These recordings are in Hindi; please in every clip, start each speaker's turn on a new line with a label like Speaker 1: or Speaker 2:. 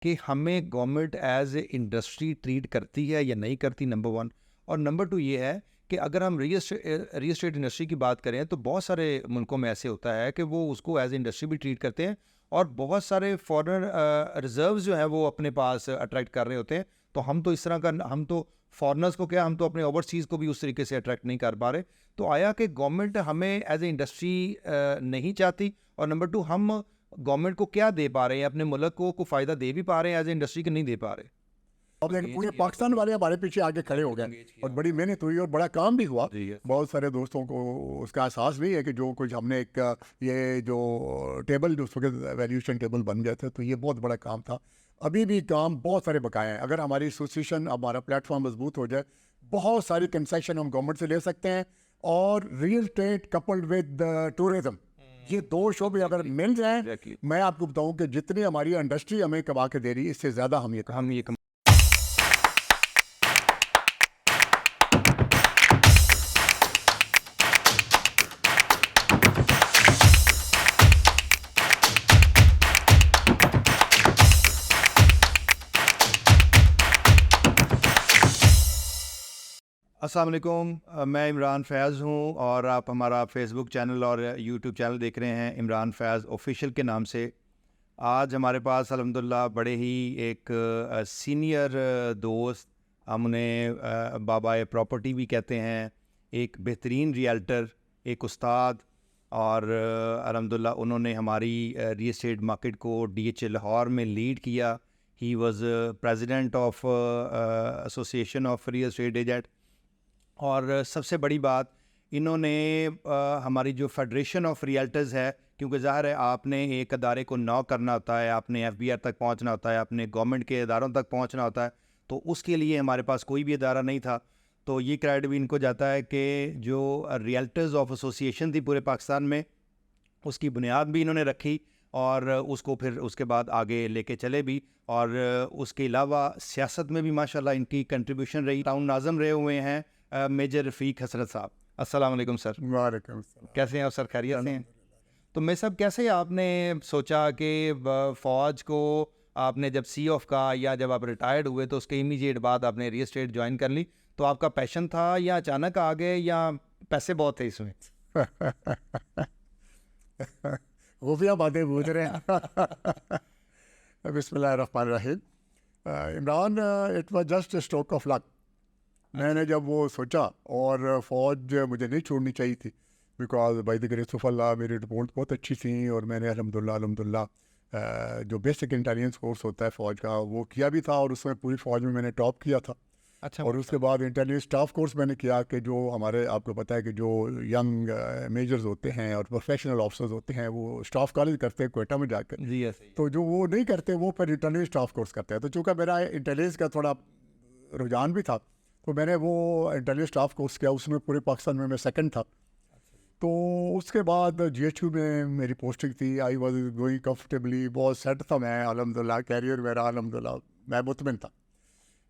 Speaker 1: कि हमें government as a industry treat करती है या नहीं करती, नंबर वन। और नंबर टू ये है कि अगर हम रियल एस्टेट इंडस्ट्री की बात करें तो बहुत सारे मुल्कों में ऐसे होता है कि वो उसको एज इंडस्ट्री भी ट्रीट करते हैं और बहुत सारे फॉरेन रिजर्व्स जो है वो अपने पास अट्रैक्ट कर रहे होते हैं। तो हम तो इस तरह का, हम तो फॉरेनर्स को क्या, हम तो अपने ओवरसीज़ को भी उस तरीके से अट्रैक्ट नहीं कर पा रहे। तो आया कि गवर्नमेंट हमें एज ए इंडस्ट्री नहीं चाहती, और नंबर टू हम गवर्नमेंट को क्या दे पा रहे हैं, अपने मुल्क को फ़ायदा दे भी पा रहे हैं एज ए इंडस्ट्री के नहीं दे पा रहे।
Speaker 2: अब देखिए पूरे पाकिस्तान वाले हमारे पीछे आगे खड़े हो गए और बड़ी मेहनत हुई और बड़ा काम भी हुआ। बहुत सारे दोस्तों को उसका एहसास भी है कि जो कुछ हमने एक ये जो टेबल जो उस वक्त वैल्यूएशन टेबल बन गया था, तो ये बहुत बड़ा काम था। अभी भी काम बहुत सारे बकाए हैं। अगर हमारी एसोसिएशन, हमारा प्लेटफॉर्म मजबूत हो जाए, बहुत सारी कंसेशन हम गवर्नमेंट से ले सकते हैं। और real estate coupled with tourism, ये दो शोबे अगर मिल जाएं, मैं आपको बताऊं कि जितनी हमारी इंडस्ट्री हमें कमा के दे रही है, इससे ज़्यादा हम ये
Speaker 1: अस्सलाम वालेकुम, मैं इमरान फ़ैज़ हूँ और आप हमारा फेसबुक चैनल और यूट्यूब चैनल देख रहे हैं इमरान फ़ैज़ ऑफिशियल के नाम से। आज हमारे पास अल्हम्दुलिल्लाह बड़े ही एक सीनियर दोस्त, हम उन्हें बाबाए प्रॉपर्टी भी कहते हैं, एक बेहतरीन रियल्टर, एक उस्ताद, और अल्हम्दुलिल्लाह उन्होंने हमारी रियल एस्टेट मार्केट को डीएचए लाहौर में लीड किया। He was president of association of real estate agent. और सबसे बड़ी बात, इन्होंने हमारी जो फेडरेशन ऑफ रियल्टर्स है, क्योंकि ज़ाहिर है आपने एक अदारे को नॉ करना होता है, आपने एफबीआर तक पहुंचना होता है, आपने गवर्नमेंट के इदारों तक पहुंचना होता है, तो उसके लिए हमारे पास कोई भी इदारा नहीं था। तो ये क्रेडिट भी इनको जाता है कि जो रियल्टर्स ऑफ एसोसिएशन थी पूरे पाकिस्तान में, उसकी बुनियाद भी इन्होंने रखी और उसको फिर उसके बाद आगे लेके चले भी। और उसके अलावा सियासत में भी माशाल्लाह इनकी कंट्रीब्यूशन रही। टाउन नाज़म रहे हुए हैं मेजर रफ़ीक हसरत साहब। अस्सलाम वालेकुम सर।
Speaker 2: वालेकुम अस्सलाम।
Speaker 1: कैसे हैं आप सर, खैरियत से हैं? तो मैं सब कैसे आपने सोचा कि फ़ौज को आपने जब सी ऑफ का, या जब आप रिटायर्ड हुए तो उसके इमीडिएट बाद आपने रियल एस्टेट ज्वाइन कर ली, तो आपका पैशन था या अचानक आ गए या पैसे बहुत थे इसमें?
Speaker 2: खुफिया बातें पूछ रहे हैं। बिस्मिल्लाहिर्रहमानिर्रहीम। Imran, it was just a stroke of luck. मैंने जब वो सोचा, और फ़ौज मुझे नहीं छोड़नी चाहिए थी, because by the grace of अल्लाह मेरी रिपोर्ट बहुत अच्छी थी और मैंने अल्हम्दुलिल्लाह जो बेसिक इंटेलिजेंस कोर्स होता है फ़ौज का वो किया भी था, और उसमें पूरी फ़ौज में मैंने टॉप किया था।
Speaker 1: अच्छा।
Speaker 2: और उसके बाद इंटेलिजेंस स्टाफ कोर्स मैंने किया कि जो हमारे, आपको पता है कि जो यंग मेजर्स होते हैं और प्रोफेशनल ऑफिसर्स होते हैं वो स्टाफ कॉलेज करते हैं कोयटा में जाकर।
Speaker 1: जी ऐसे ही।
Speaker 2: तो जो वो नहीं करते वो फिर इंटेलिजेंस स्टाफ कोर्स करते हैं। तो चूँकि मेरा इंटेलिजेंस का थोड़ा रुझान भी था, तो मैंने वो इंटेलिजेंस स्टाफ कोर्स किया। उसमें पूरे पाकिस्तान में मैं सेकंड था। तो उसके बाद जीएचयू में मेरी पोस्टिंग थी। आई वाज गोइंग कंफर्टेबली, बहुत सेट था मैं अल्हम्दुलिल्लाह, कैरियर मेरा अल्हम्दुलिल्लाह मैं मुतमिन था।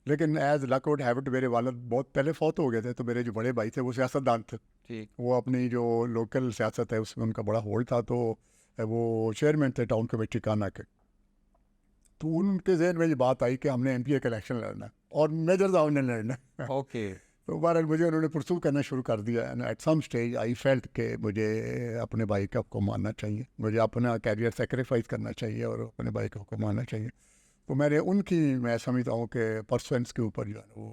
Speaker 2: लेकिन as luck would have it, मेरे वालिद बहुत पहले फौत हो गए थे, तो मेरे जो बड़े भाई थे वो सियासतदान थे।
Speaker 1: ठीक।
Speaker 2: वो अपनी जो लोकल सियासत है उसमें उनका बड़ा होल्ड था, तो वो चेयरमैन थे टाउन कमेटी काना के। तो उनके जहन में ये बात आई कि हमने एमपीए का इलेक्शन लड़ना है और मेजर साहब ने लड़ना है।
Speaker 1: ओके।
Speaker 2: तो बहरहाल मुझे उन्होंने परसू करना शुरू कर दिया। And at some stage I felt कि मुझे अपने भाई का हुक्म मानना चाहिए, मुझे अपना कैरियर सेक्रीफाइस करना चाहिए और अपने भाई का हुक्म मानना चाहिए। तो मैंने उनकी, मैं समझता हूँ कि परसेंट्स के ऊपर जो है वो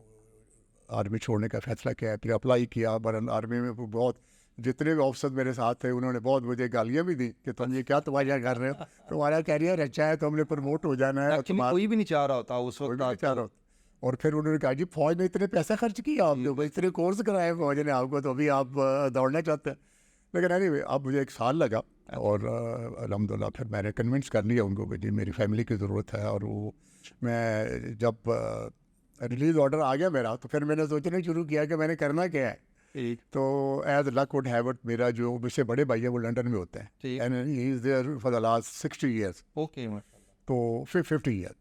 Speaker 2: आर्मी छोड़ने का फैसला किया है। फिर अप्लाई किया, बहरहाल आर्मी में बहुत, जितने भी ऑफिसर मेरे साथ थे उन्होंने बहुत मुझे गालियाँ भी दी कि तुम ये क्या तमाशा कर रहे हो, तुम्हारा कैरियर अच्छा है, तुमने प्रमोट हो जाना है।
Speaker 1: एक्चुअली कोई भी नहीं चाह रहा होता उस वक्त।
Speaker 2: चाह रहा होता। और फिर उन्होंने कहा जी फौज ने इतने पैसे खर्च किया आपने, भाई इतने कोर्स कराए फौज ने आपको, तो अभी आप दौड़ना चाहते हैं। लेकिन एनीवे अब मुझे 1 साल लगा और अल्हम्दुलिल्लाह फिर मैंने कन्विंस कर लिया उनको कि जी मेरी फैमिली की ज़रूरत है। और वो मैं जब रिलीज़ ऑर्डर आ गया मेरा, तो फिर मैंने सोचना शुरू किया कि मैंने करना क्या है। तो as luck would have it, मेरा जो मुझसे बड़े भाई है वो लंदन में होते हैं, and he is there for the last 60 years.
Speaker 1: Okay.
Speaker 2: तो फिर 50 ईयर।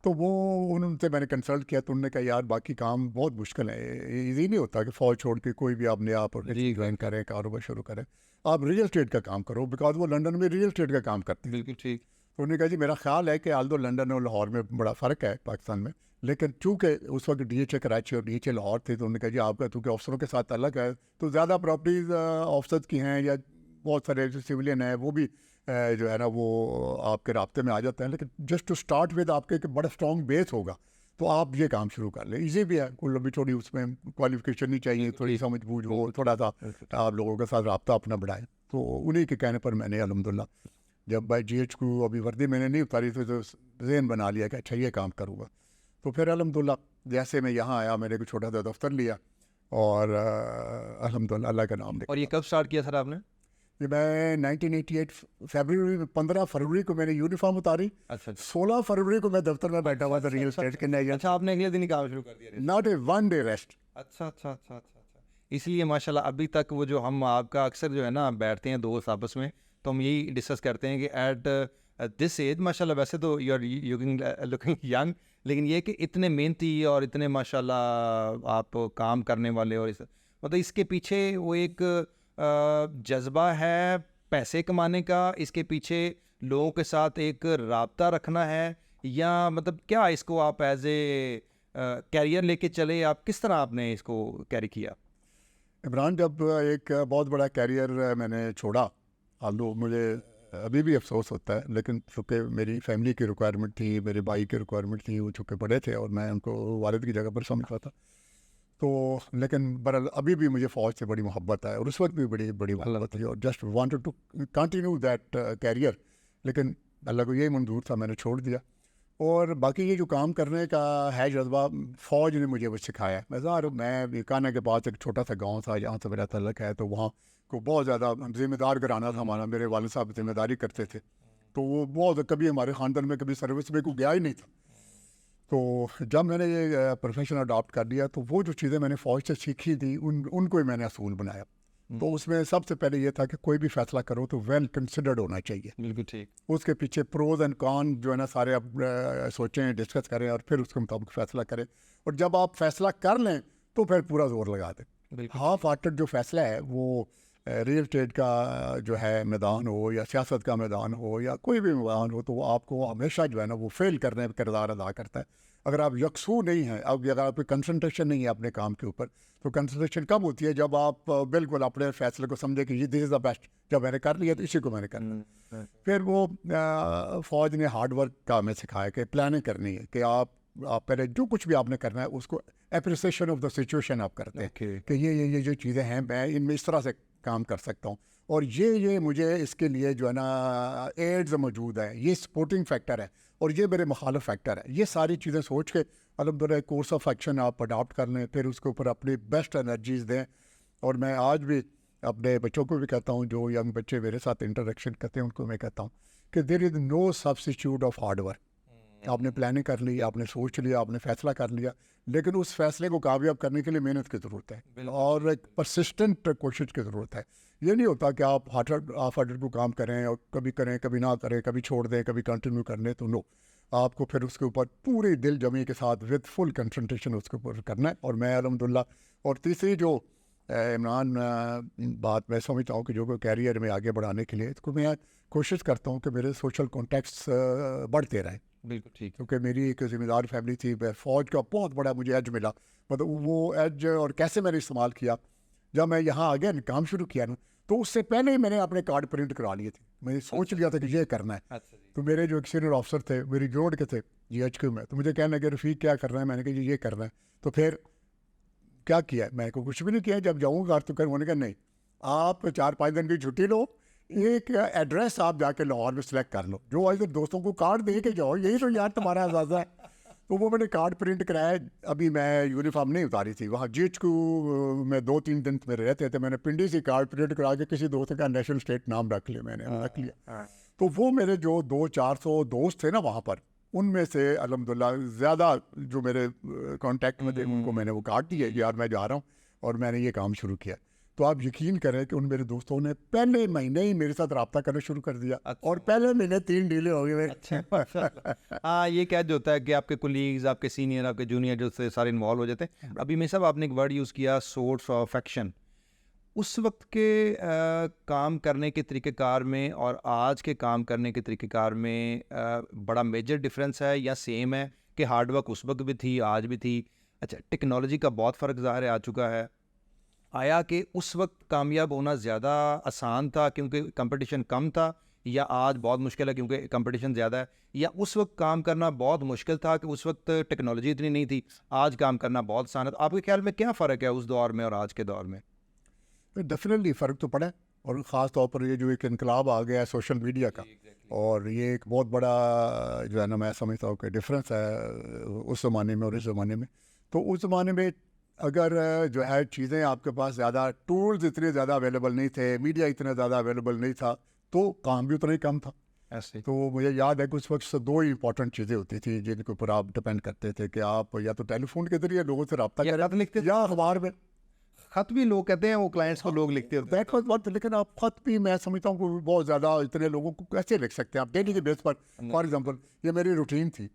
Speaker 2: तो वो उनसे मैंने कंसल्ट किया, तो उन्होंने कहा यार बाकी काम बहुत मुश्किल है, ईजी नहीं होता कि फ़ौज छोड़ के कोई भी अपने आप ज्वाइन करें, कारोबार शुरू करें। आप रियल एस्टेट का काम करो, बिकॉज वो लंदन में रियल एस्टेट का काम करते हैं।
Speaker 1: बिल्कुल ठीक।
Speaker 2: तो उन्होंने कहा जी मेरा ख्याल है कि आल्दो लंदन और लाहौर में बड़ा फ़र्क है पाकिस्तान में, लेकिन चूँकि उस वक्त DHA कराची और DHA लाहौर थे, तो उन्होंने कहा जी आपका चूँकि अफसरों के साथ अलग है, तो ज़्यादा प्रॉपर्टीज़ ऑफिसर की हैं या बहुत सारे जो सिविलियन हैं वो भी जो है ना वो आपके राब्ते में आ जाते हैं, लेकिन जस्ट टू स्टार्ट विद आपके एक बड़ा स्ट्रॉन्ग बेस होगा तो आप ये काम शुरू कर लें। ईजी भी है, कोई लंबी थोड़ी उसमें क्वालिफिकेशन नहीं चाहिए, थोड़ी समझ बूझ हो, थोड़ा सा आप लोगों के साथ राब्ता अपना बढ़ाएं। तो उन्हीं के कहने पर मैंने अल्हम्दुलिल्लाह जब भाई GH को अभी वर्दी मैंने नहीं उतारी तो ज़हन बना लिया कि अच्छा ये काम करूँगा। तो फिर अल्हम्दुलिल्लाह जैसे मैं यहाँ आया मैंने एक छोटा सा दफ्तर लिया और अल्हम्दुलिल्लाह अल्लाह का नाम।
Speaker 1: और ये कब स्टार्ट किया सर आपने?
Speaker 2: ये मैं 1988 फरवरी में 15 फरवरी को मैंने यूनिफॉर्म उतारी।
Speaker 1: अच्छा
Speaker 2: 16 फरवरी को मैं दफ्तर में बैठा हुआ था रियल एस्टेट के नए।
Speaker 1: अच्छा, आपने अगले दिन ही काम शुरू कर दिया?
Speaker 2: Not a one day rest.
Speaker 1: अच्छा अच्छा अच्छा अच्छा अच्छा, इसलिए माशाल्लाह अभी तक वो जो हम आपका अक्सर जो है ना बैठते हैं दोस्त आपस में, तो हम यही डिस्कस करते हैं कि एट दिस एज माशाल्लाह, वैसे तो यू आर लुकिंग यंग, लेकिन ये कि इतने मेहनती और इतने माशाल्लाह आप काम करने वाले, और मतलब इसके पीछे वो एक जज्बा है पैसे कमाने का, इसके पीछे लोगों के साथ एक राब्ता रखना है, या मतलब क्या इसको आप एज ए कैरियर लेके चले, आप किस तरह आपने इसको कैरी किया?
Speaker 2: इमरान, जब एक बहुत बड़ा कैरियर मैंने छोड़ा, आलू मुझे अभी भी अफसोस होता है, लेकिन चूँकि मेरी फैमिली की रिक्वायरमेंट थी, मेरे भाई की रिक्वायरमेंट थी, वो चूँकि बड़े थे और मैं उनको वालिद की जगह पर समझता था, तो लेकिन बहरहाल अभी भी मुझे फ़ौज से बड़ी मोहब्बत है और उस वक्त भी बड़ी बड़ी मोहब्बत थी और just wanted to continue that career, लेकिन अल्लाह को यही मंजूर था, मैंने छोड़ दिया। और बाकी ये जो काम करने का है जज्बा, फ़ौज ने मुझे वो सिखाया। मैं बीकाना के पास एक छोटा सा गांव था जहाँ से मेरा तल्लक है, तो वहाँ को बहुत ज़्यादा ज़िम्मेदार घराना था हमारा, मेरे वालिद साहब ज़िम्मेदारी करते थे, तो वो बहुत कभी हमारे ख़ानदान में कभी सर्विस में कोई गया ही नहीं था। तो जब मैंने ये प्रोफेशन अडॉप्ट कर लिया तो वो जो चीज़ें मैंने फ़ौज से सीखी थी उनको ही मैंने असूल बनाया। तो उसमें सबसे पहले ये था कि कोई भी फैसला करो तो वेल कंसिडर्ड होना चाहिए।
Speaker 1: बिल्कुल ठीक।
Speaker 2: उसके पीछे प्रोज एंड कॉन जो है ना सारे आप सोचें, डिस्कस करें और फिर उसके मुताबिक फ़ैसला करें, और जब आप फैसला कर लें तो फिर पूरा जोर लगा दें। हाफ हार्टेड जो फैसला है वो रियल एस्टेट का जो है मैदान हो या सियासत का मैदान हो या कोई भी मैदान हो, तो वो आपको हमेशा जो है ना वो फेल करने का किरदार अदा करता है। अगर आप यकसू नहीं हैं, अब अगर आपकी कंसंट्रेशन नहीं है अपने काम के ऊपर, तो कंसंट्रेशन कब होती है? जब आप बिल्कुल अपने फैसले को समझे कि ये दिस इज़ द बेस्ट, जब मैंने कर लिया तो इसी को मैंने करना। फिर वो फ़ौज ने हार्ड वर्क का हमें सिखाया कि प्लानिंग करनी है, कि आप पहले जो कुछ भी आपने करना है उसको एप्रिसिएशन ऑफ द सिचुएशन आप करते हैं कि ये जो चीज़ें हैं मैं इनमें इस तरह से काम कर सकता हूँ, और ये मुझे इसके लिए जो है ना एड्स मौजूद है, ये सपोर्टिंग फैक्टर है और ये मेरे मुखालिफ फैक्टर है। ये सारी चीज़ें सोच के अल्हम्दुलिल्लाह कोर्स ऑफ एक्शन आप अडॉप्ट कर लें, फिर उसके ऊपर अपनी बेस्ट एनर्जीज़ दें। और मैं आज भी अपने बच्चों को भी कहता हूँ, जो यंग बच्चे मेरे साथ इंटरेक्शन करते हैं, उनको मैं कहता हूँ कि there is no substitute of hard work. आपने प्लानिंग कर ली, आपने सोच लिया, आपने फैसला कर लिया, लेकिन उस फैसले को कामयाब करने के लिए मेहनत की ज़रूरत है और एक परसिस्टेंट कोशिश की ज़रूरत है। ये नहीं होता कि आप हाफ हार्टेड को काम करें और कभी कभी ना करें, कभी छोड़ दें, कभी कंटिन्यू कर लें, तो नो, आपको फिर उसके ऊपर पूरी दिल जमी के साथ विद फुल कंसंट्रेशन उसके ऊपर करना है। और मैं अल्हम्दुलिल्लाह, और तीसरी जो इमरान बात मैं समझता हूँ कि जो कैरियर में आगे बढ़ाने के लिए, तो मैं कोशिश करता हूँ कि मेरे सोशल कॉन्टैक्ट्स बढ़ते रहें।
Speaker 1: बिल्कुल ठीक।
Speaker 2: क्योंकि मेरी एक ज़िम्मेदार फैमिली थी, फ़ौज का बहुत बड़ा मुझे एज मिला, मतलब वो एज और कैसे मैंने इस्तेमाल किया, जब मैं यहाँ आ गया काम शुरू किया ना, तो उससे पहले ही मैंने अपने कार्ड प्रिंट करा लिए थे। मैंने सोच लिया था कि ये करना है। तो मेरे जो एक सीनियर ऑफिसर थे, मेरी जोड़ के थे GHQ में, तो मुझे कहने लगे रफ़ीक क्या करना है, मैंने कहा ये करना है। तो फिर क्या किया, मैं को कुछ भी नहीं किया। जब जाऊँगा तो कर, उन्होंने कहा नहीं, आप 4-5 दिन की छुट्टी लो, एक एड्रेस आप जाके लाहौर में सेलेक्ट कर लो, जो आज दोस्तों को कार्ड दे के जाओ, यही तो यार तुम्हारा अंदाज़ा है। तो वो मैंने कार्ड प्रिंट कराया। अभी मैं यूनिफॉर्म नहीं उतारी थी, वहाँ GHQ में 2-3 दिन मेरे रहते थे, मैंने पिंडी से कार्ड प्रिंट करा के किसी दोस्त का नेशनल स्टेट नाम रख लिया, मैंने रख लिया। तो वो मेरे जो 200-400 दोस्त थे ना वहाँ पर, उनमें से अल्हम्दुलिल्लाह ज़्यादा जो मेरे कांटेक्ट में थे, उनको मैंने वो कार्ड दिया कि यार मैं जा रहा हूँ और मैंने ये काम शुरू किया। तो आप यकीन करें कि उन मेरे दोस्तों ने पहले महीने ही मेरे साथ रब्ता करना शुरू कर दिया। अच्छा। और पहले महीने 3 डीलें हो गई मेरे।
Speaker 1: अच्छा। हाँ, ये क्या जो होता है कि आपके कोलीग्स, आपके सीनियर, आपके जूनियर जो से सारे इन्वॉल्व हो जाते हैं। अभी मैं सब आपने एक वर्ड यूज़ किया, सोर्स ऑफ एक्शन। उस वक्त के काम करने के तरीक़ेकार में और आज के काम करने के तरीक़ेकार में बड़ा मेजर डिफरेंस है या सेम है कि हार्ड वर्क उस वक्त भी थी, आज भी थी? अच्छा, टेक्नोलॉजी का बहुत फ़र्क ज़ाहिर है आ चुका है। आया कि उस वक्त कामयाब होना ज़्यादा आसान था क्योंकि कंपटीशन कम था, या आज बहुत मुश्किल है क्योंकि कंपटीशन ज़्यादा है, या उस वक्त काम करना बहुत मुश्किल था कि उस वक्त टेक्नोलॉजी इतनी नहीं थी, आज काम करना बहुत आसान है? तो आपके ख्याल में क्या फ़र्क है उस दौर में और आज के दौर में?
Speaker 2: डेफिनेटली फ़र्क तो पड़ा है, और ख़ास तौर पर ये जो एक इनकलाब आ गया है सोशल मीडिया का, और ये एक बहुत बड़ा जो है ना, मैं समझता हूँ कि डिफरेंस है उस ज़माने में और इस ज़माने में। तो उस ज़माने में अगर जो है चीज़ें आपके पास ज़्यादा टूल्स इतने ज़्यादा अवेलेबल नहीं थे, मीडिया इतना ज़्यादा अवेलेबल नहीं था, तो काम भी उतना ही कम था।
Speaker 1: ऐसे
Speaker 2: तो मुझे याद है कि उस वक्त दो ही इंपॉर्टेंट चीज़ें होती थी जिनके ऊपर आप डिपेंड करते थे, कि आप या तो टेलीफोन के ज़रिए लोगों से रब्ता
Speaker 1: या
Speaker 2: करें
Speaker 1: खत लिखते थे?
Speaker 2: या अखबार में।
Speaker 1: खत भी लोग कहते हैं वो क्लाइंट्स को लोग लिखते होते
Speaker 2: दैट वाज व्हाट, लेकिन आप खत भी मैं समझता हूँ कि बहुत ज़्यादा इतने लोगों को कैसे लिख सकते हैं आप डेली के बेस पर। फॉर एग्जांपल ये मेरी रूटीन थी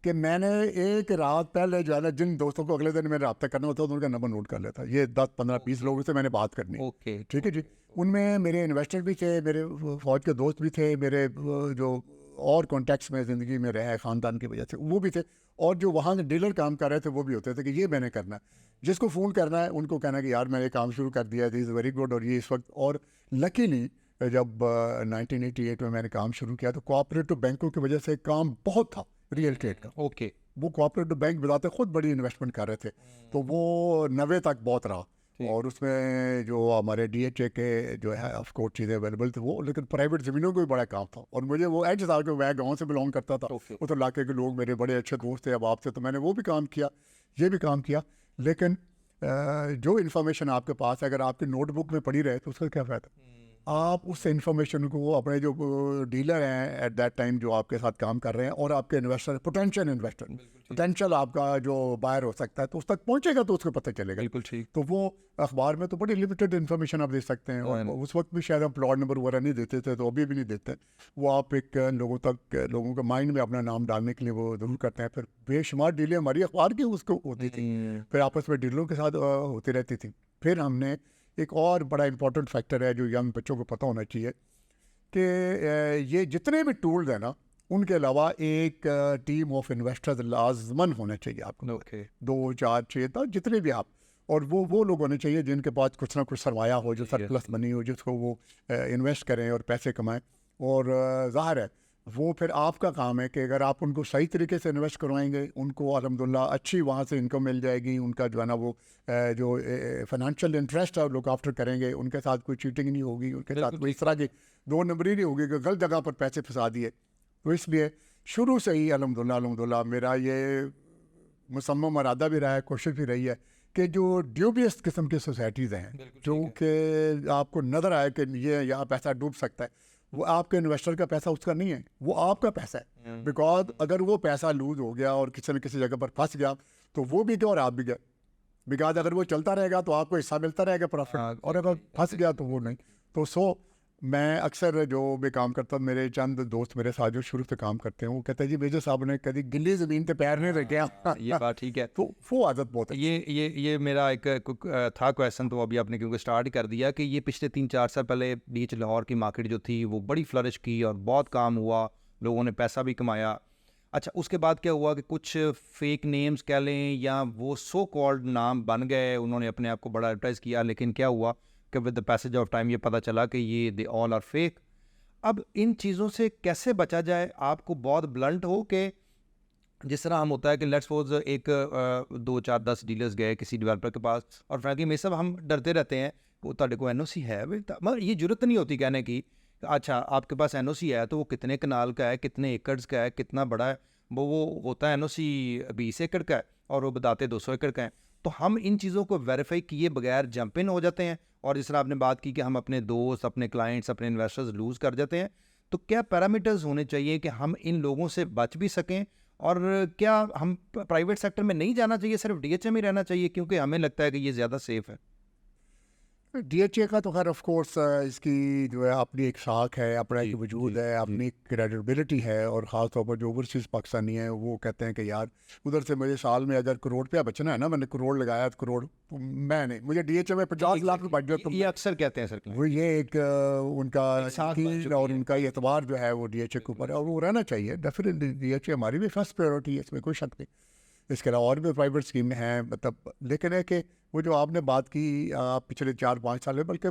Speaker 2: कि मैंने एक रात पहले जो है ना, जिन दोस्तों को अगले दिन मेरा रब्ता करना होता था उनका नंबर नोट कर लेता। ये 10 15 20 लोगों से मैंने बात करनी।
Speaker 1: ओके,
Speaker 2: ठीक है जी। उनमें मेरे इन्वेस्टर भी थे, मेरे फौज के दोस्त भी थे, मेरे जो और कॉन्टैक्ट्स में ज़िंदगी में रहे ख़ानदान की वजह से वो भी थे, और जो वहाँ डीलर काम कर रहे थे वो भी होते थे कि ये मैंने करना है। जिसको फ़ोन करना है उनको कहना है कि यार मैंने काम शुरू कर दिया, दिस इज़ वेरी गुड। और ये इस वक्त, और लकीली जब 1988 में मैंने काम शुरू किया तो कोऑपरेटिव बैंकों की वजह से काम बहुत था रियल एस्टेट का।
Speaker 1: ओके,
Speaker 2: वो कोऑपरेटिव बैंक बताते खुद बड़ी इन्वेस्टमेंट कर रहे थे, तो वो 90 तक बहुत रहा। और उसमें जो हमारे DHA के जो है ऑफ कोर्स चीज़ें अवेलेबल थी वो, लेकिन प्राइवेट ज़मीनों को भी बड़ा काम था। और मुझे वो एज था कि मैं गांव से बिलोंग करता था, उस इलाके के लोग मेरे बड़े अच्छे दोस्त थे अब आपसे, तो मैंने वो भी काम किया, ये भी काम किया। लेकिन जो इन्फॉर्मेशन आपके पास है अगर आपकी नोटबुक में पड़ी रहे तो उसका क्या फ़ायदा? आप उस इन्फॉर्मेशन को अपने जो डीलर हैं एट दैट टाइम जो आपके साथ काम कर रहे हैं, और आपके इन्वेस्टर, पोटेंशियल इन्वेस्टर, पोटेंशियल आपका जो बायर हो सकता है, तो उस तक पहुंचेगा तो उसको पता चलेगा।
Speaker 1: बिल्कुल ठीक।
Speaker 2: तो वो अखबार में तो बड़ी लिमिटेड इन्फॉर्मेशन आप दे सकते हैं, और उस वक्त भी शायद हम प्लॉट नंबर वगैरह नहीं देते थे, तो अभी भी नहीं देते। वो आप एक लोगों तक, लोगों के माइंड में अपना नाम डालने के लिए वो ज़रूर करते हैं। फिर बेशुमार डीलें हमारी अखबार की उसको होती थी, फिर आपस में डीलरों के साथ होती रहती थी। फिर हमने एक और बड़ा इंपॉर्टेंट फैक्टर है जो यंग बच्चों को पता होना चाहिए कि ये जितने भी टूल्स हैं ना, उनके अलावा एक टीम ऑफ इन्वेस्टर्स लाजमन होने चाहिए आपको।
Speaker 1: ओके,
Speaker 2: 2 4 6 तक जितने भी आप, और वो लोग होने चाहिए जिनके पास कुछ ना कुछ सरमाया हो, जो सरप्लस मनी हो, जिसको वो इन्वेस्ट करें और पैसे कमाएं। और ज़ाहिर है वो फिर आपका काम है कि अगर आप उनको सही तरीके से इन्वेस्ट करवाएंगे, उनको अल्हम्दुलिल्लाह अच्छी वहाँ से इनकम मिल जाएगी, उनका जो है ना वो जो फाइनेंशियल इंटरेस्ट है लोग आफ्टर करेंगे, उनके साथ कोई चीटिंग नहीं होगी, उनके साथ कोई इस तरह की 2 नंबरी नहीं होगी कि गलत जगह पर पैसे फंसा दिए। तो इसलिए शुरू से ही अल्हम्दुलिल्लाह मेरा ये मुसम्मम इरादा भी रहा है, कोशिश भी रही है कि जो ड्यूबियस किस्म की सोसाइटीज़ हैं, जो कि आपको नज़र आए कि ये यहाँ पैसा डूब सकता है, वो आपके इन्वेस्टर का पैसा उसका नहीं है, वो आपका पैसा है। बिकॉज अगर वो पैसा लूज हो गया और किसी न किसी जगह पर फंस गया तो वो भी गया और आप भी गए। बिकॉज अगर वो चलता रहेगा तो आपको हिस्सा मिलता रहेगा प्रॉफिट, और अगर फंस गया तो वो नहीं। तो मैं अक्सर जो भी काम करता हूँ, मेरे चंद दोस्त मेरे साथ जो शुरू से काम करते हैं वो कहते हैं जी मेजर साहब ने कभी गिल्ली ज़मीन पे पैर नहीं रखे।
Speaker 1: ये बात ठीक है।
Speaker 2: तो वो आदत बहुत है।
Speaker 1: ये मेरा एक था क्वेश्चन, तो अभी आपने क्योंकि स्टार्ट ही कर दिया कि ये पिछले 3-4 साल पहले बीच लाहौर की मार्केट जो थी वो बड़ी फ्लरिश की और बहुत काम हुआ, लोगों ने पैसा भी कमाया। अच्छा, उसके बाद क्या हुआ कि कुछ फेक नेम्स कह लें या वो सो कॉल्ड नाम बन गए, उन्होंने अपने आप को बड़ा एडवर्टाइज़ किया, लेकिन क्या हुआ कि with the passage of time ये पता चला कि ये दे ऑल आर फेक। अब इन चीज़ों से कैसे बचा जाए? आपको बहुत ब्लंट हो कि जिस तरह हम होता है कि लेट्स सपोज एक 2 4 10 डीलर्स गए किसी डेवलपर के पास और फ्रैंकली में सब हम डरते रहते हैं वो तुहाडे को NOC है भाई, मगर ये जरूरत नहीं होती कहने की अच्छा आपके पास NOC है तो वो कितने कनाल का है, कितने एकड़्स का है, कितना बड़ा है। वो होता है NOC 20 एकड़ का है और वो बताते 200 एकड़ का है। तो हम इन चीज़ों को वेरीफाई किए बगैर जंप इन हो जाते हैं, और जिस तरह आपने बात की कि हम अपने दोस्त, अपने क्लाइंट्स, अपने इन्वेस्टर्स लूज़ कर जाते हैं। तो क्या पैरामीटर्स होने चाहिए कि हम इन लोगों से बच भी सकें, और क्या हम प्राइवेट सेक्टर में नहीं जाना चाहिए, सिर्फ DHA में ही रहना चाहिए क्योंकि हमें लगता है कि ये ज़्यादा सेफ है?
Speaker 2: DHA का तो खैर ऑफ कोर्स इसकी जो है अपनी एक साख है, अपना एक वजूद है, अपनी क्रेडिबिलिटी है, और ख़ास तौर पर जो ओवरसीज़ पाकिस्तानी है वो कहते हैं कि यार उधर से मुझे साल में अगर करोड़ रुपया बचना है ना, मैंने करोड़ लगाया तो करोड़ मैं नहीं, मुझे DHA में 50 लाख रुपये बच गए,
Speaker 1: ये अक्सर कहते हैं सर,
Speaker 2: वो ये एक उनका यकीन और उनका एतबार जो है वो DHA के ऊपर है, और वो रहना चाहिए डेफिनेटली। DHA हमारी भी फर्स्ट प्रायोरिटी है, इसमें कोई शक नहीं। इसके अलावा और भी प्राइवेट स्कीम हैं, मतलब लेकिन है कि वो जो आपने बात की पिछले 4-5 साल में, बल्कि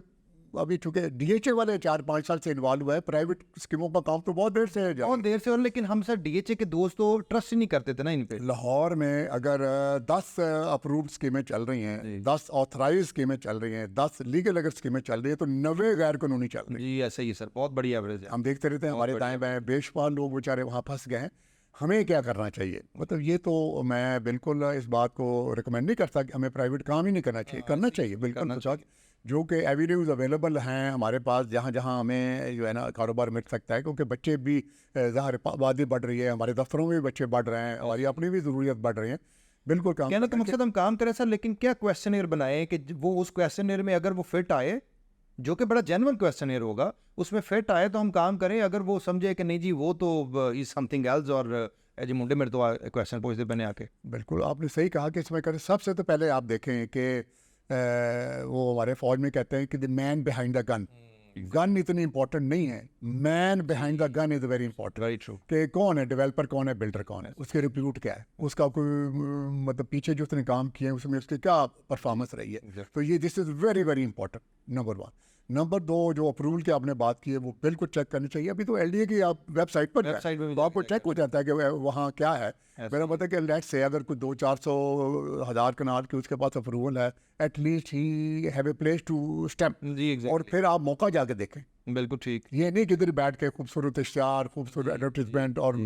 Speaker 2: अभी चूँकि DHA वाले 4-5 साल से इन्वॉल्व हुआ है, प्राइवेट स्कीमों का काम तो बहुत देर से है।
Speaker 1: बहुत देर से, और लेकिन हम सर DHA के दोस्त तो ट्रस्ट ही नहीं करते थे ना इन पे।
Speaker 2: लाहौर में अगर 10 अप्रूव्ड स्कीमें चल रही हैं, 10 ऑथराइज स्कीमें चल रही हैं, 10 लीगल अगर स्कीमें चल रही है, तो 90 गैर कानूनी चल रही है।
Speaker 1: जी ऐसा ही सर, बहुत बड़ी एवरेज है।
Speaker 2: हम देखते रहते हैं हमारे दाएं बाएं बेशुमार लोग बेचारे वहाँ फंस गए हैं। हमें क्या करना चाहिए, मतलब ये तो मैं बिल्कुल इस बात को रिकमेंड नहीं करता कि हमें प्राइवेट काम ही नहीं करना चाहिए, करना चाहिए बिल्कुल। जो कि एवेन्यूज़ अवेलेबल हैं हमारे पास, जहाँ जहाँ हमें जो है ना कारोबार मिल सकता है, क्योंकि बच्चे भी ज़ाहिर आबादी बढ़ रही है, हमारे दफ्तरों में भी बच्चे बढ़ रहे हैं, हमारी अपनी भी ज़रूरियत बढ़ रही है। बिल्कुल काम
Speaker 1: कहना तो मकसद हम काम करें सर, लेकिन क्या क्वेश्चनियर बनाए कि वो उस क्वेश्चनियर में अगर वो फिट आए, जो कि बड़ा जेन्युइन क्वेश्चनियर होगा, उसमें फिट आए तो हम काम करें। अगर वो समझे कि नहीं जी वो तो इज समथिंग एल्स, और जी मुंडे मेरे तो क्वेश्चन पूछते बने आके।
Speaker 2: बिल्कुल आपने सही कहा कि इसमें करें। सबसे तो पहले आप देखें कि वो हमारे फौज में कहते हैं कि the man behind the gun, gun इतनी इंपॉर्टेंट नहीं है, man behind the gun is very important.
Speaker 1: Very true.
Speaker 2: कि कौन है डेवलपर, कौन है बिल्डर, कौन है, उसके रिप्यूट क्या है, उसका कोई मतलब पीछे जो उसने काम किए हैं उसमें उसकी क्या परफॉर्मेंस रही है। तो ये this is very very important, number 1। Number 2, जो अप्रूवल के आपने बात की है वो बिल्कुल चेक करनी चाहिए। अभी तो LDA की आप वेबसाइट पर तो आपको चेक हो जाता है कि वहाँ क्या है। मेरा मतलब कि लेट्स से अगर कोई 200-400 हज़ार कनाल की उसके पास अप्रूवल है, at least he have a place to step.
Speaker 1: जी
Speaker 2: और फिर आप मौका जाके देखें।
Speaker 1: बिल्कुल ठीक।
Speaker 2: ये नहीं किधर बैठ के खूबसूरत इश्तिहार, खूबसूरत एडवर्टीजमेंट और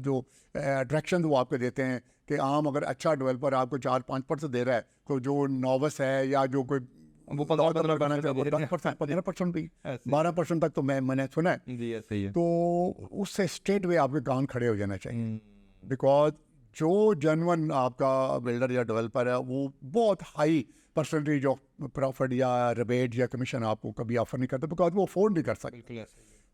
Speaker 2: जो अट्रैक्शन वो आपको देते हैं कि आम अगर अच्छा डेवलपर आपको 4-5% दे रहा है, तो जो नॉवस है या जो कोई
Speaker 1: वो
Speaker 2: 15% भी 12% तक तो मैंने सुना है।
Speaker 1: जी ऐसे ही है।
Speaker 2: तो उससे स्ट्रेट वे आपके कान खड़े हो जाना चाहिए, बिकॉज जो जेन्युइन आपका बिल्डर या डेवलपर है वो बहुत हाई परसेंटेज ऑफ प्रॉफिट या रिबेट या कमीशन आपको कभी ऑफर नहीं करता, बिकॉज वो अफोर्ड नहीं कर सकते।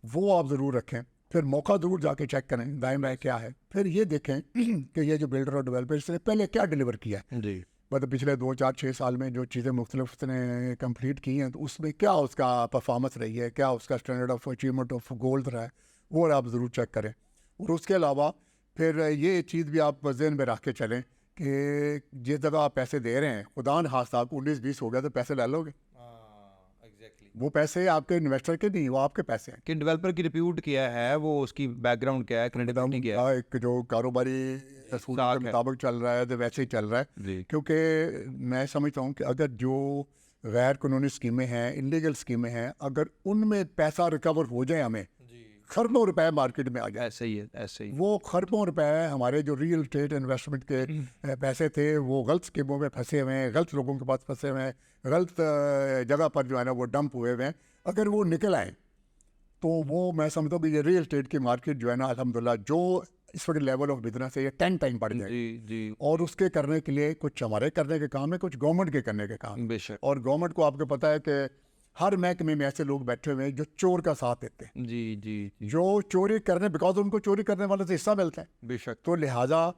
Speaker 2: वो आप ज़रूर रखें, फिर मौका ज़रूर जाके चेक करें दाएं बाएं क्या है, फिर ये देखें कि ये जो बिल्डर और डेवलपर इसने पहले क्या डिलीवर किया है।
Speaker 1: जी
Speaker 2: मतलब पिछले 2-4-6 साल में जो चीज़ें मुख्तलिफ उसने कंप्लीट की हैं, तो उसमें क्या उसका परफॉर्मेंस रही है, क्या उसका standard of achievement of goals रहा है, वो आप ज़रूर चेक करें। और उसके अलावा फिर ये चीज़ भी आप ज़हन में रख के चलें कि जिस जगह आप पैसे दे रहे हैं, खुदा न खास्ता आपको 19-20 हो गया तो पैसे ले लोगे। वो पैसे आपके इन्वेस्टर के नहीं, वो आपके पैसे हैं।
Speaker 1: कि डेवलपर की रिप्यूट क्या है, वो उसकी बैकग्राउंड क्या है, क्रेडिबिलिटी क्या है,
Speaker 2: एक जो कारोबारी असूल के मुताबिक चल रहा है तो वैसे ही चल रहा है। क्योंकि मैं समझता हूँ कि अगर जो गैर कानूनी स्कीमें हैं, इलीगल स्कीमें हैं, अगर उनमें पैसा रिकवर हो जाए, हमें खरबों रुपए मार्केट में आ जाए।
Speaker 1: ऐसे ही है, ऐसे ही।
Speaker 2: वो खरबों रुपए हमारे जो रियल एस्टेट इन्वेस्टमेंट के पैसे थे वो गलत स्कीमों में फंसे हुए हैं, गलत लोगों के पास फंसे हुए हैं, गलत जगह पर जो है ना वो डंप हुए हुए हैं। अगर वो निकल आए तो वो मैं समझता हूँ कि ये रियल एस्टेट की मार्केट जो है ना अल्हम्दुलिल्लाह जो इस वक्त लेवल ऑफ बिजनेस है ये 10 टाइम बढ़ जाएगी।
Speaker 1: जी
Speaker 2: और उसके करने के लिए कुछ हमारे करने के काम है, कुछ गवर्नमेंट के करने के काम।
Speaker 1: बेशक।
Speaker 2: और गवर्नमेंट को आपको पता है कि हर महकमे में ऐसे लोग बैठे हुए हैं जो चोर का साथ देते हैं।
Speaker 1: जी
Speaker 2: जो चोरी करने, बिकॉज उनको चोरी करने वाले से हिस्सा मिलता है।
Speaker 1: बेशक।
Speaker 2: तो लिहाजा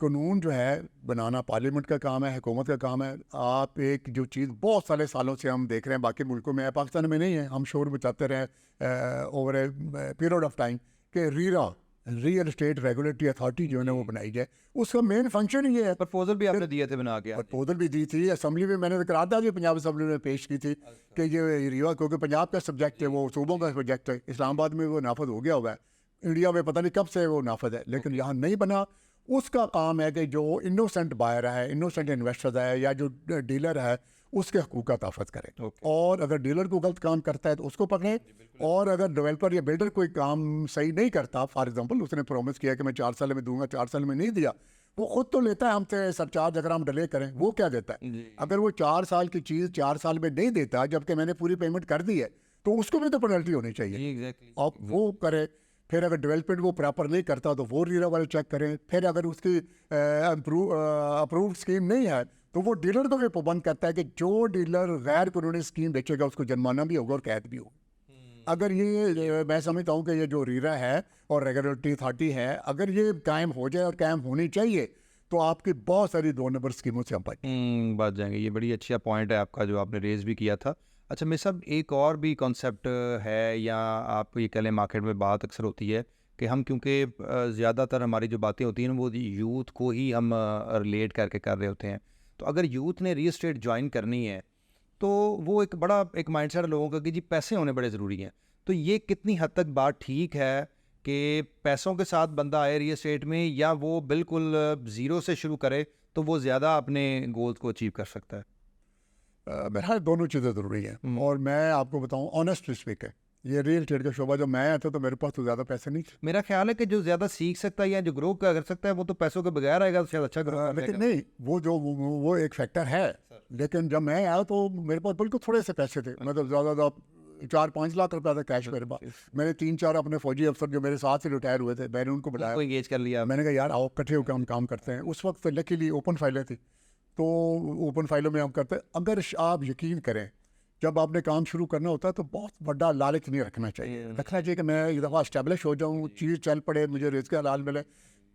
Speaker 2: कानून जो है बनाना पार्लियामेंट का काम है, हुकूमत का काम है। आप एक जो चीज़ बहुत सारे सालों से हम देख रहे हैं, बाकी मुल्कों में है, पाकिस्तान में नहीं है, हम शोर मचाते रहे over a period of time कि रियल एस्टेट रेगुलेटरी अथॉरिटी जो है ना वो बनाई जाए। उसका मेन फंक्शन ही ये है।
Speaker 1: प्रपोजल भी आपने दिए थे बना के?
Speaker 2: प्रपोजल भी दी थी, असम्बली में मैंने करारदाद भी पंजाब असम्बली में पेश की थी कि ये रीवा, क्योंकि पंजाब का सब्जेक्ट है, वो सूबों का सब्जेक्ट है, इस्लामाबाद में वो नाफज हो गया हुआ है, इंडिया में पता नहीं कब से वो नाफज है, लेकिन यहाँ नहीं बना। उसका काम है कि जो इनोसेंट बायर है, इनोसेंट इन्वेस्टर है या जो डीलर है उसके हकूक़ का तहफ़्फ़ुज़ करें। और अगर डीलर को गलत काम करता है तो उसको पकड़ें, और अगर डेवलपर या बिल्डर कोई काम सही नहीं करता, फॉर एग्जांपल उसने प्रॉमिस किया कि मैं 4 साल में दूंगा, 4 साल में नहीं दिया, वो खुद तो लेता है हमसे सरचार्ज, अगर हम डिले करें। वो क्या देता है? अगर वो 4 साल की चीज़ 4 साल में नहीं देता जबकि मैंने पूरी पेमेंट कर दी है, तो उसको भी तो पेनल्टी होनी चाहिए। और वो करे। फिर अगर डेवलपमेंट वो प्रॉपर नहीं करता तो वो रीरा वाले चेक करें। फिर अगर उसकी अप्रूव्ड स्कीम नहीं है तो वो डीलर को भी पाबंद करता है कि जो डीलर गैर कानूनी स्कीम बेचेगा उसको जुर्माना भी होगा और कैद भी होगा। अगर ये मैं समझता हूँ कि ये जो रीरा है और रेगुलेटरी अथॉरिटी है, अगर ये कायम हो जाए और कायम होनी चाहिए तो आपकी बहुत सारी 2 नंबर स्कीमों से हम बच
Speaker 1: बच जाएंगे। ये बड़ी अच्छा पॉइंट है आपका जो आपने रेज भी किया था। अच्छा मेरे साहब, एक और भी कॉन्सेप्ट है, या आप ये कह लें मार्केट में बात अक्सर होती है कि हम क्योंकि ज़्यादातर हमारी जो बातें होती हैं वो यूथ को ही हम रिलेट करके कर रहे होते हैं। तो अगर यूथ ने रियल एस्टेट ज्वाइन करनी है तो वो एक बड़ा एक माइंडसेट है लोगों का कि जी पैसे होने बड़े ज़रूरी हैं। तो ये कितनी हद तक बात ठीक है कि पैसों के साथ बंदा आए रियल एस्टेट में, या वो बिल्कुल ज़ीरो से शुरू करे तो वो ज़्यादा अपने गोल्स को अचीव कर सकता है?
Speaker 2: मेरा दोनों चीज़ें ज़रूरी हैं। और मैं आपको बताऊं ऑनेस्टली स्पीक है, ये रियल एस्टेट का शोबा जब मैं आया था तो मेरे पास तो ज़्यादा पैसे नहीं थे।
Speaker 1: मेरा ख्याल है कि जो ज़्यादा सीख सकता है या जो ग्रो कर सकता है वो तो पैसों के बगैर आएगा तो शायद अच्छा ग्रो कर
Speaker 2: लेकिन
Speaker 1: लेगा।
Speaker 2: नहीं, वो एक फैक्टर है। लेकिन जब मैं आया तो मेरे पास बिल्कुल थोड़े से पैसे थे, मतलब ज़्यादा 4-5 लाख रुपया था कैश मेरे पास। मैंने 3-4 अपने फौजी अफसर जो मेरे साथ ही रिटायर हुए थे, मैंने उनको बुलाया,
Speaker 1: उनको एंगेज कर लिया।
Speaker 2: मैंने कहा यार आओ इकट्ठे होकर हम काम करते हैं। उस वक्त लकीली ओपन फाइलें थी, तो ओपन फाइलों में हम करते हैं। अगर आप यकीन करें, जब आपने काम शुरू करना होता है तो बहुत बड़ा लालच नहीं रखना चाहिए। रखना चाहिए कि मैं एक दफ़ा इस्टेब्लिश हो जाऊँ, चीज़ चल पड़े, मुझे रिस्क हलाल मिले।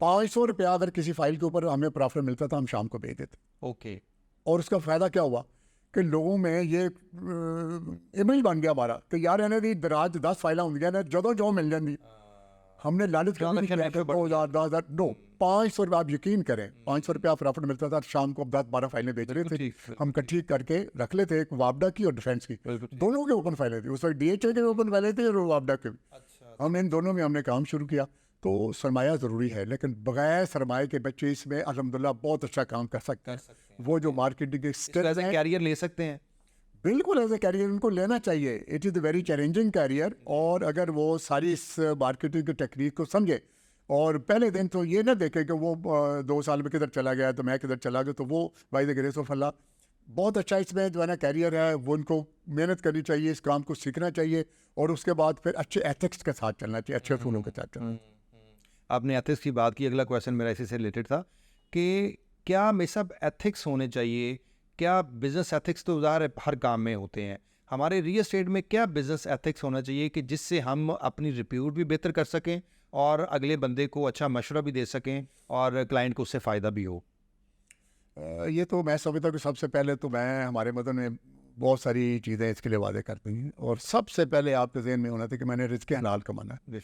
Speaker 2: 500 रुपया अगर किसी फाइल के ऊपर हमें प्रॉफिट मिलता था, हम शाम को भेज देते।
Speaker 1: ओके।
Speaker 2: और उसका फ़ायदा क्या हुआ कि लोगों में ये इमेज बन गया हमारा कि यार इन्हें दी दराज 10 फाइलें होंगी ने जदों जो मिल जाती। हमने लालच कभी नहीं किया कि 2000 10,000 नो, 500 रुपये आप यकीन करें, 500 रुपया प्रॉफिट मिलता था, शाम को 10-12 फाइलें बेच रहे थे। हम इकट्ठी करके रख लेते, एक वापडा की और डिफेंस की, दोनों के ओपन फाइलें थी। उस वक्त DHA के ओपन फाइलें थी और वापडा के। हम इन दोनों में हमने काम शुरू किया। तो सरमाया ज़रूरी है, लेकिन बगैर सरमाए के बच्चे इसमें अल्हम्दुलिल्लाह बहुत अच्छा काम कर सकते हैं। वो जो मार्केटिंग के स्किल्स हैं,
Speaker 1: कैरियर ले सकते हैं।
Speaker 2: बिल्कुल एज ए कैरियर उनको लेना चाहिए। It is a very challenging career. और अगर वो सारी इस मार्केटिंग की टेक्निक को समझे और पहले दिन तो ये ना देखे कि वो 2 साल में किधर चला गया तो मैं किधर चला गया, तो वो बाय द ग्रेस ऑफ अल्लाह बहुत अच्छा इसमें जो है ना कैरियर है, वो उनको मेहनत करनी चाहिए, इस काम को सीखना चाहिए और उसके बाद फिर अच्छे एथिक्स के साथ चलना चाहिए, अच्छे फूलों के साथ चलना।
Speaker 1: आपने एथिक्स की बात की, अगला क्वेश्चन मेरा इसी से रिलेटेड था कि क्या में सब एथिक्स होने चाहिए? क्या बिजनेस एथिक्स तो ज़ाहिर हर काम में होते हैं, हमारे रियल एस्टेट में क्या बिजनेस एथिक्स होना चाहिए कि जिससे हम अपनी रिप्यूट भी बेहतर कर सकें और अगले बंदे को अच्छा मशवरा भी दे सकें और क्लाइंट को उससे फ़ायदा भी हो?
Speaker 2: ये तो मैं समझता हूँ कि सबसे पहले तो मैं हमारे मदन में बहुत सारी चीज़ें इसके लिए वादे करती हैं। और सबसे पहले आपके जहन में होना था कि मैंने रिज़्क़ हलाल कमाना है।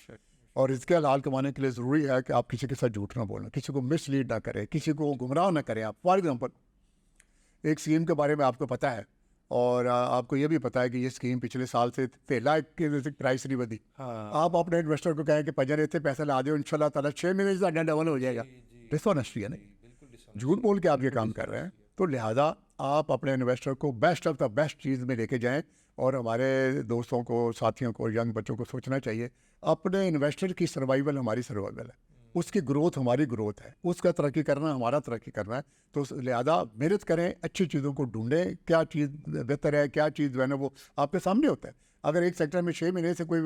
Speaker 2: और रिज़्क़ हलाल कमाने के लिए ज़रूरी है कि आप किसी के साथ झूठ ना बोलना, किसी को मिसलीड ना करें, किसी को गुमराह ना करें। आप फॉर एग्जाम्पल एक स्कीम के बारे में आपको पता है और आपको ये भी पता है कि ये स्कीम पिछले साल से 13 की प्राइस नहीं बदी। आप अपने इन्वेस्टर को कहें कि पजर इतने पैसा ला दो, इंशाल्लाह ताला 6 महीने से डबल हो जाएगा। डिसऑनेस्टी है नहीं, झूठ बोल के आप ये काम कर रहे हैं। तो लिहाजा आप अपने इन्वेस्टर को बेस्ट ऑफ द बेस्ट चीज़ में लेके जाएं। और हमारे दोस्तों को, साथियों को, यंग बच्चों को सोचना चाहिए अपने इन्वेस्टर की सर्वाइवल हमारी सर्वाइवल है, उसकी ग्रोथ हमारी ग्रोथ है, उसका तरक्की करना हमारा तरक्की करना है। तो लिहाजा मेहनत करें, अच्छी चीज़ों को ढूंढें, क्या चीज़ बेहतर है, क्या चीज़ जो है ना वो आपके सामने होता है। अगर एक सेक्टर में 6 महीने से कोई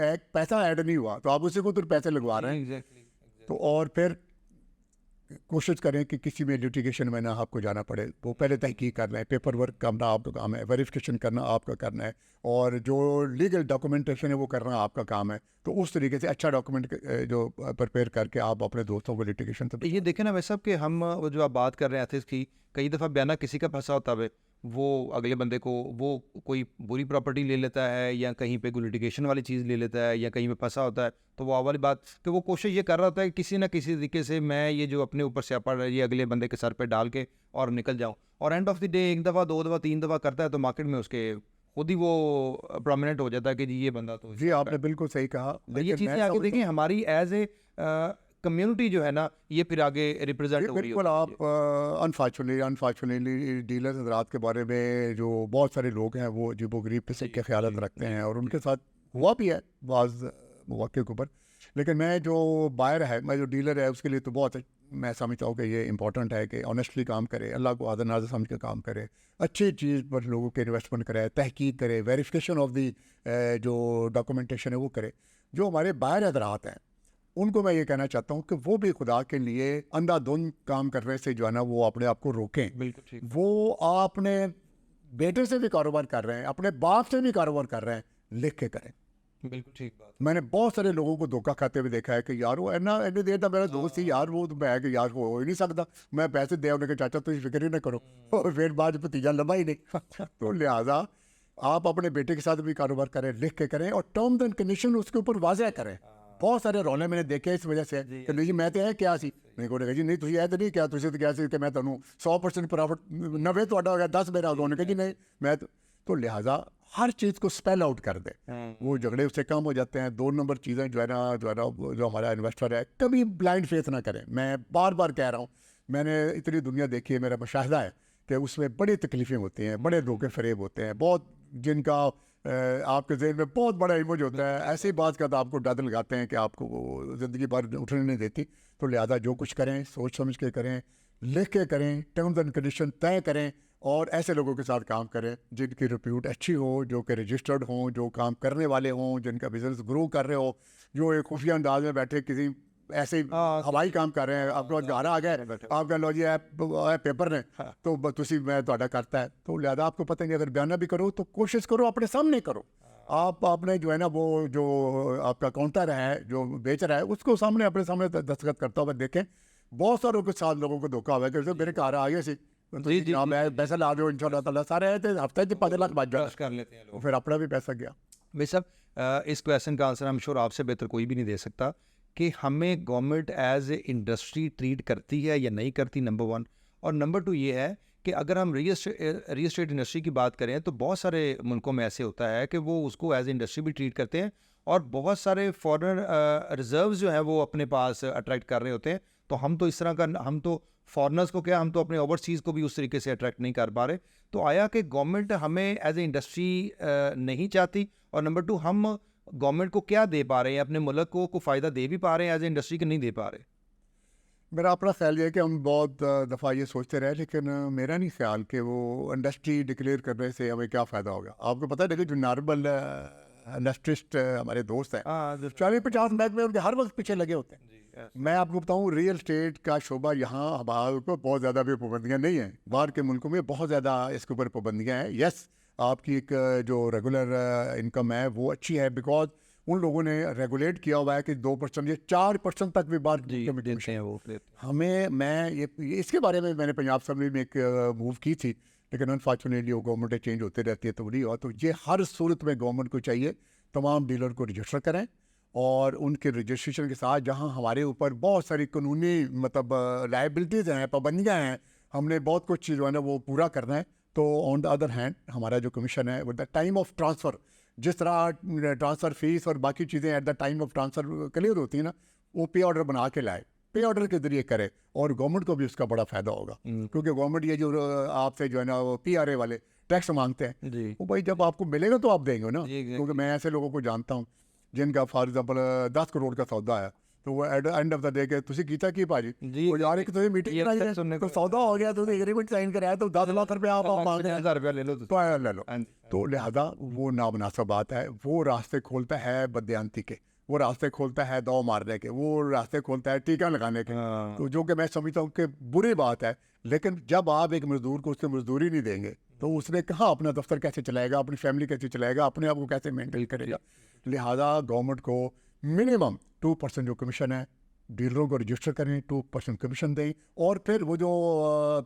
Speaker 2: एक पैसा ऐड नहीं हुआ तो आप उसी को तो पैसे लगवा रहे हैं। तो और फिर कोशिश करें कि किसी में लिटिगेशन में ना आपको जाना पड़े। वो पहले तहकीक करना है, पेपर वर्क करना आपका काम है, वेरिफिकेशन करना आपका करना है, और जो लीगल डॉक्यूमेंटेशन है वो करना आपका काम है। तो उस तरीके से अच्छा डॉक्यूमेंट जो प्रिपेयर करके आप अपने दोस्तों को लिटिगेशन से
Speaker 1: ये देखें ना वैसे कि हम वो जो आप बात कर रहे हैं एथिक्स की, कई दफ़ा बयाना किसी का फंसा होता है, वो अगले बंदे को वो कोई बुरी प्रॉपर्टी ले लेता है या कहीं पे कोई लिटिगेशन वाली चीज़ ले लेता है या कहीं पे फंसा होता है, तो वो वाली बात कि वो कोशिश ये कर रहा होता है कि किसी ना किसी तरीके से मैं ये जो अपने ऊपर स्यापा है ये अगले बंदे के सर पे डाल के और निकल जाऊँ। और एंड ऑफ द डे 1 दफ़ा 2 दफ़ा 3 दफ़ा करता है तो मार्केट में उसके खुद ही वो प्रोमिनेंट हो जाता है कि जी ये बंदा तो।
Speaker 2: जी आपने बिल्कुल सही कहा।
Speaker 1: ये चीज़ें आगे देखें हमारी एज ए कम्युनिटी जो है ना ये फिर आगे रिप्रेजेंट हो रही है।
Speaker 2: बिल्कुल आप अनफॉर्चुनेटली डीलर्स हजरात के बारे में जो बहुत सारे लोग हैं वो अजीबो गरीब किस्म के ख्याल रखते हैं और उनके साथ हुआ भी है बाज़ मौके के ऊपर। लेकिन मैं जो बायर है, मैं जो डीलर है, उसके लिए तो बहुत मैं समझता हूँ कि ये इंपॉर्टेंट है कि ऑनेस्टली काम करे, अल्लाह को आदर नाज़र समझ के काम करे, अच्छी चीज़ पर लोगों के इन्वेस्टमेंट करे, तहकीक करे, वेरिफिकेशन ऑफ दी जो डॉक्यूमेंटेशन है वो करे। जो हमारे बायर हजरात हैं उनको मैं ये कहना चाहता हूँ कि वो भी खुदा के लिए अंधाधुंध काम करने से जो है ना वो अपने आप को रोकें।
Speaker 1: बिल्कुल ठीक।
Speaker 2: वो अपने बेटे से भी कारोबार कर रहे हैं, अपने बाप से भी कारोबार कर रहे हैं, लिख के करें।
Speaker 1: बिल्कुल ठीक बात।
Speaker 2: मैंने बहुत सारे लोगों को धोखा खाते हुए देखा है कि यार वो इन्ना इतनी देर तक मेरा दोस्त ही यार, वो तो मैं कि यार वो हो ही नहीं सकता, मैं पैसे दे उन्हें कि चाचा तुम फिक्र ही ना करो, और फिर बाद में भतीजा लंबा ही नहीं। तो लिहाजा आप अपने बेटे के साथ भी कारोबार करें, लिख के करें, और टर्म्स एंड कंडीशन उसके ऊपर वाज़ह करें। बहुत सारे रौले मैंने देखे इस वजह से कि नहीं जी मैं तो है क्या सी, नहीं को जी नहीं तुझे है तो नहीं क्या, तुझे तो क्या सी कि मैं तुहानू 100% प्रॉफिट 90 तो हो गया 10 मेरा उन्होंने कहा जी नहीं मैं तो लिहाजा हर चीज़ को स्पेल आउट कर दे, वो झगड़े उससे कम हो जाते हैं। 2 नंबर चीज़ें जो है ना जो हमारा इन्वेस्टर है, कभी ब्लाइंड फेथ ना करें। मैं बार बार कह रहा हूँ, मैंने इतनी दुनिया देखी है, मेरा मुशाहिदा है कि उसमें बड़ी तकलीफ़ें होती हैं, बड़े धोखे फरेब होते हैं, बहुत जिनका आपके जहन में बहुत बड़ा इमेज होता है, ऐसी बात का तो आपको डर लगाते हैं कि आपको वो ज़िंदगी भर उठने नहीं देती। तो लिहाजा जो कुछ करें सोच समझ के करें, लिख के करें, टर्म्स एंड कंडीशन तय करें, और ऐसे लोगों के साथ काम करें जिनकी रिप्यूट अच्छी हो, जो कि रजिस्टर्ड हों, जो काम करने वाले हों, जिनका बिजनेस ग्रो कर रहे हो, जो एक खुफिया अंदाज में बैठे किसी ऐसे हवाई काम कर रहे हैं, आपको घर आ गए आप कह लो जी पेपर ने तो तुसी मैं ਤੁਹਾਡਾ करता है। तो लिहाजा आपको पता नहीं, अगर बयाना भी करो तो कोशिश करो अपने सामने करो। आप आपने जो है ना वो जो आपका काउंटर है जो बेच रहा है उसको सामने अपने सामने दस्तखत करता हुआ देखें। बहुत सारों के साथ लोगों को धोखा हुआ है कि मेरे घर आ गए सी मैं पैसा ला दो इंशाल्लाह ताला सारे आए थे हफ्ते 5 लाख बच जाए
Speaker 1: कर लेते हैं लोग,
Speaker 2: फिर अपना भी पैसा गया।
Speaker 1: भाई साहब इस क्वेश्चन का आंसर हम श्योर आपसे बेहतर कोई भी नहीं दे सकता कि हमें government as a industry treat करती है या नहीं करती, नंबर 1। और नंबर 2 ये है कि अगर हम रियल एस्टेट इंडस्ट्री की बात करें तो बहुत सारे मुल्कों में ऐसे होता है कि वो उसको एज ए इंडस्ट्री भी ट्रीट करते हैं, और बहुत सारे फॉरेन रिजर्व्स जो हैं वो अपने पास अट्रैक्ट कर रहे होते हैं। तो हम तो इस तरह का, हम तो फॉरेनर्स को क्या, हम तो अपने ओवरसीज़ को भी उस तरीके से अट्रैक्ट नहीं कर पा रहे। तो आया कि गवर्नमेंट हमें एज ए इंडस्ट्री नहीं चाहती, और नंबर 2 हम गवर्नमेंट को क्या दे पा रहे हैं, अपने मुल्क को फ़ायदा दे भी पा रहे हैं एज ए इंडस्ट्री, के नहीं दे पा रहे?
Speaker 2: मेरा अपना ख्याल ये है कि हम बहुत दफ़ा ये सोचते रहे, लेकिन मेरा नहीं ख्याल कि वो इंडस्ट्री डिक्लेयर करने से हमें क्या फ़ायदा होगा। आपको पता है, देखिए जो नॉर्मल इंडस्ट्रिस्ट हमारे दोस्त हैं 40-50 बैग में उनके हर वक्त पीछे लगे होते हैं। मैं आपको बताऊं रियल स्टेट का शोबा यहाँ हमारे को बहुत ज़्यादा भी पाबंदियाँ नहीं हैं, बाहर के मुल्कों में बहुत ज़्यादा इसके ऊपर पाबंदियाँ हैं। यस, आपकी एक जो रेगुलर इनकम है वो अच्छी है, बिकॉज उन लोगों ने रेगुलेट किया हुआ है कि 2% या 4% तक भी बाहर
Speaker 1: देते हैं वो।
Speaker 2: हमें मैं ये इसके बारे में मैंने पंजाब असेंबली में एक मूव की थी, लेकिन अनफॉर्चुनेटली वो गवर्नमेंट चेंज होते रहती है तो नहीं हुआ। तो ये हर सूरत में गवर्नमेंट को चाहिए तमाम डीलर को रजिस्टर करें, और उनके रजिस्ट्रेशन के साथ जहां हमारे ऊपर बहुत सारी कानूनी मतलब लाइबिलिटीज़ हैं, पाबंदियां हैं, हमने बहुत कुछ जो है ना वो पूरा करना है। तो ऑन द अदर हैंड हमारा जो कमीशन है with the time of transfer, जिस तरह ट्रांसफ़र फीस और बाकी चीज़ें at the time of transfer clear होती हैं ना, वो पे ऑर्डर बना के लाए, पे ऑर्डर के ज़रिए करे, और गवर्नमेंट को भी उसका बड़ा फ़ायदा होगा। क्योंकि गवर्नमेंट ये जो आपसे जो है ना वो PRA वाले टैक्स मांगते हैं, वो भाई जब आपको मिलेगा तो आप देंगे ना। क्योंकि मैं ऐसे लोगों को जानता हूँ जिनका फॉर एग्जाम्पल 10 करोड़ का सौदा है, तो वो एंड ऑफ द डे के तुसी कीता की भाजी वो यार एक तो मीटिंग कराई है तो सौदा हो गया, तो एग्रीमेंट साइन कराया तो 10 लाख रुपया आप मांग रहे हैं,
Speaker 1: 1000 रुपया ले लो
Speaker 2: तो आया ले लो। तो लिहाजा वो नामुनासिब बात है, वो रास्ते खोलता है बदयांती के, वो रास्ते खोलता है दौ मारने के, वो रास्ते खोलता है टीका लगाने के। तो जो कि मैं समझता हूँ कि बुरी बात है। लेकिन जब आप एक मजदूर को उससे मजदूरी नहीं देंगे तो उसने कहाँ अपना दफ्तर कैसे चलाएगा, अपनी फैमिली कैसे चलाएगा, अपने आप को कैसे मेंटेन करेगा। लिहाजा गवर्नमेंट को मिनिमम 2% जो कमीशन है डीलरों को रजिस्टर करें, 2% कमीशन दें, और फिर वो जो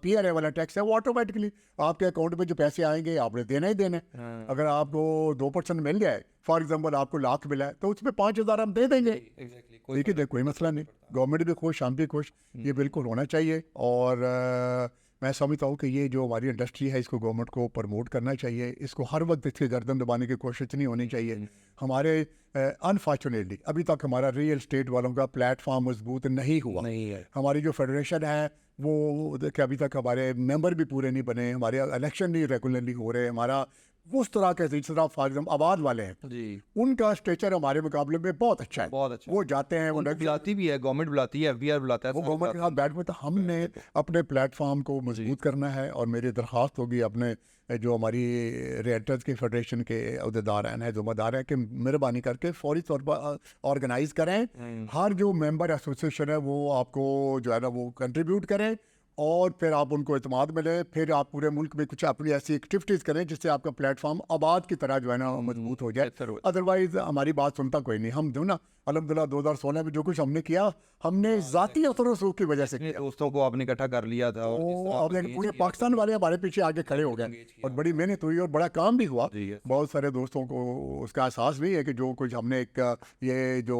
Speaker 2: PRA वाला टैक्स है वो ऑटोमेटिकली आपके अकाउंट में जो पैसे आएंगे आपने देना ही देना है। अगर आपको 2% मिल जाए, फॉर एग्जांपल आपको लाख मिला है तो उसमें 5000 हम दे देंगे। ठीक है, कोई मसला नहीं, गवर्नमेंट भी खुश, हम भी खुश, ये बिल्कुल होना चाहिए। और मैं समझता हूँ कि ये जो हमारी इंडस्ट्री है इसको गवर्नमेंट को प्रमोट करना चाहिए, इसको हर वक्त इसके गर्दन दबाने की कोशिश नहीं होनी चाहिए। हमारे अनफॉर्चुनेटली अभी तक हमारा रियल स्टेट वालों का प्लेटफॉर्म मजबूत नहीं हुआ है। हमारी जो फेडरेशन है वो देखिए अभी तक हमारे मेंबर भी पूरे नहीं बने, हमारे इलेक्शन नहीं रेगुलरली हो रहे, हमारा उस तरह के जिस तरह फॉर एग्जाम्पल आबाद वाले हैं
Speaker 1: जी,
Speaker 2: उनका स्ट्रेचर हमारे मुकाबले में बहुत अच्छा है।
Speaker 1: बहुत अच्छा।
Speaker 2: वो जाते हैं, वो
Speaker 1: उनको बुलाती भी है, गवर्नमेंट बुलाती है, एफबीआर बुलाता है,
Speaker 2: वो
Speaker 1: सारे
Speaker 2: गवर्नमेंट के साथ बैठ में, तो हमने अपने प्लेटफॉर्म को मजबूत करना है। और मेरी दरख्वास्त होगी अपने जो हमारी रियल्टर्स की फेडरेशन के अहदेदारान है, ज़िम्मेदार है, कि मेहरबानी करके फौरी तौर पर ऑर्गेनाइज करें। हर जो मेंबर एसोसिएशन है वो आपको जो है ना वो कंट्रीब्यूट करें, और फिर आप उनको इत्मीनान मिले। फिर आप पूरे मुल्क में कुछ अपनी ऐसी एक्टिविटीज़ करें जिससे आपका प्लेटफॉर्म आबाद की तरह जो है ना मजबूत हो जाए। अदरवाइज हमारी बात सुनता कोई नहीं। हम जो ना अल्हम्दुलिल्लाह 2016 में जो कुछ हमने किया, हमने ज़ाती असर रसूख की वजह से
Speaker 1: अपने
Speaker 2: किया।
Speaker 1: दोस्तों को आपने इकट्ठा कर लिया था और जिस तरह
Speaker 2: अब पूरे पाकिस्तान वाले हमारे पीछे आके खड़े हो गए और बड़ी मेहनत हुई और बड़ा काम भी हुआ।
Speaker 1: जी, yes.
Speaker 2: बहुत सारे दोस्तों को उसका एहसास भी है कि जो कुछ हमने एक ये जो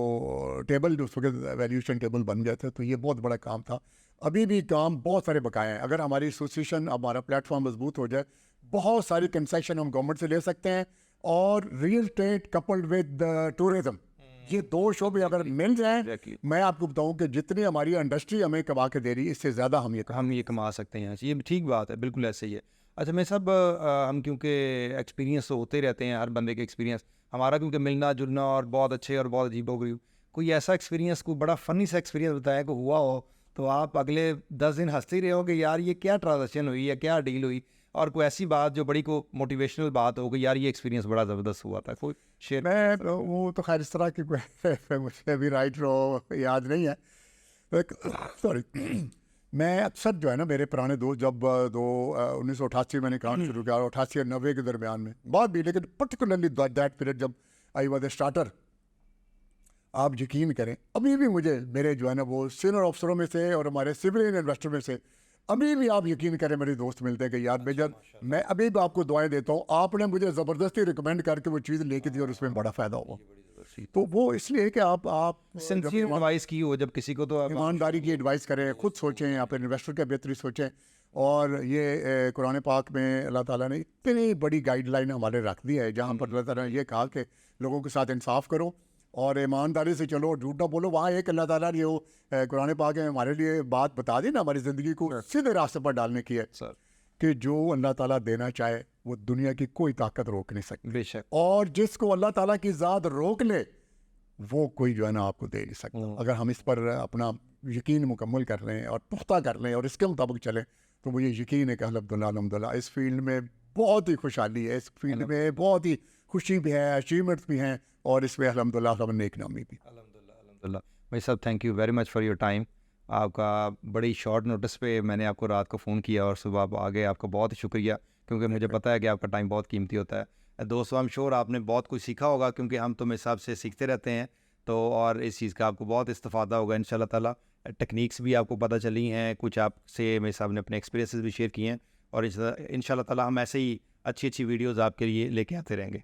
Speaker 2: टेबल जो उस वक्त वैल्यूएशन टेबल बन गए थे, तो ये बहुत बड़ा काम था। अभी भी काम बहुत सारे बकाए हैं। अगर हमारी एसोसिएशन, हमारा प्लेटफॉर्म मजबूत हो जाए, बहुत सारी कंसेशन हम गवर्नमेंट से ले सकते हैं। और real estate coupled with tourism, ये दो शोबे अगर मिल जाएं, मैं आपको बताऊं कि जितनी हमारी इंडस्ट्री हमें कमा के दे रही है, इससे ज़्यादा हम ये
Speaker 1: कमा सकते हैं। ये ठीक बात है, बिल्कुल ऐसे ही है। अच्छा, मैं सब हम क्योंकि एक्सपीरियंस तो होते रहते हैं, हर बंदे के एक्सपीरियंस, हमारा क्योंकि मिलना जुलना और बहुत अच्छे और बहुत अजीबोगरीब, कोई ऐसा एक्सपीरियंस, कोई बड़ा फ़नी सा एक्सपीरियंस बताया को हुआ हो, तो आप अगले 10 दिन हंसते ही रहे हो कि यार ये क्या ट्रांजेक्शन हुई या क्या डील हुई, और कोई ऐसी बात जो बड़ी को मोटिवेशनल बात हो कि यार ये एक्सपीरियंस बड़ा ज़बरदस्त हुआ था, कोई शेयर।
Speaker 2: मैं वो तो खैर इस तरह की कोई मुझे अभी राइट रो याद नहीं है। सॉरी मैं अक्सर जो है ना, मेरे पुराने दोस्त जब 1988 मैंने काम शुरू किया, 88 और 90 के दरमियान में बहुत भी, लेकिन पर्टिकुलरली दैट पीरियड जब आई वॉज ए स्टार्टर, आप यकीन करें अभी भी मुझे मेरे जो है ना वो सीनियर अफसरों में से और हमारे सिविलियन इन्वेस्टर में से अभी भी आप यकीन करें मेरे दोस्त मिलते हैं कि यार मेजर, मैं अभी भी आपको दुआएं देता हूँ, आपने मुझे ज़बरदस्ती रिकमेंड करके वो चीज़ लेके दी और उसमें बड़ा फ़ायदा हुआ। तो वो इसलिए कि आप
Speaker 1: सिंसियर एडवाइस की हो जब किसी को, तो आप
Speaker 2: ईमानदारी की एडवाइस करें, खुद सोचें, आप इन्वेस्टर का बेहतरी सोचें। और ये कुरान पाक में अल्लाह ताला ने इतनी बड़ी गाइडलाइन हमारे रख दी है, जहाँ पर अल्लाह ताला ने ये कहा कि लोगों के साथ इंसाफ करो और ईमानदारी से चलो, झूठ ना बोलो। वहाँ एक अल्लाह ताला ने वो कुरान पाक में हमारे लिए बात बता दी ना, हमारी ज़िंदगी को सीधे रास्ते पर डालने की है,
Speaker 1: सर,
Speaker 2: कि जो अल्लाह ताला देना चाहे वो दुनिया की कोई ताकत रोक नहीं सकती,
Speaker 1: बेशक,
Speaker 2: और जिसको अल्लाह ताला की ज़ात रोक ले वो कोई जो है ना आपको दे नहीं सकता। अगर हम इस पर अपना यकीन मुकम्मल कर लें और पुख्ता कर लें और इसके मुताबिक चलें, तो मुझे यकीन है कि अल्हम्दुलिल्लाह इस फील्ड में बहुत ही खुशहाली है, इस फील्ड में बहुत ही खुशी भी है, अचीवमेंट्स भी हैं, और इसमें अल्हम्दुलिल्लाह नेक नामी भी।
Speaker 1: अल्हम्दुलिल्लाह भाई साहब, thank you very much for your time. आपका बड़ी शॉर्ट नोटिस पे मैंने आपको रात को फ़ोन किया और सुबह आप आ गए, आपका बहुत ही शुक्रिया, क्योंकि मुझे पता है कि आपका टाइम बहुत कीमती होता है। दोस्तों, आई एम श्योर आपने बहुत कुछ सीखा होगा, क्योंकि हम तो मेरे हिसाब से सीखते रहते हैं, तो और इस चीज़ का आपको बहुत इस्तेफादा होगा इंशाल्लाह ताला। टेक्निक्स भी आपको पता चली हैं, कुछ आपसे मेरे साहब ने अपने एक्सपीरियंसेस भी शेयर किए हैं, और इंशाल्लाह ताला हम ऐसे ही अच्छी अच्छी वीडियोज़ आपके लिए लेके आते रहेंगे।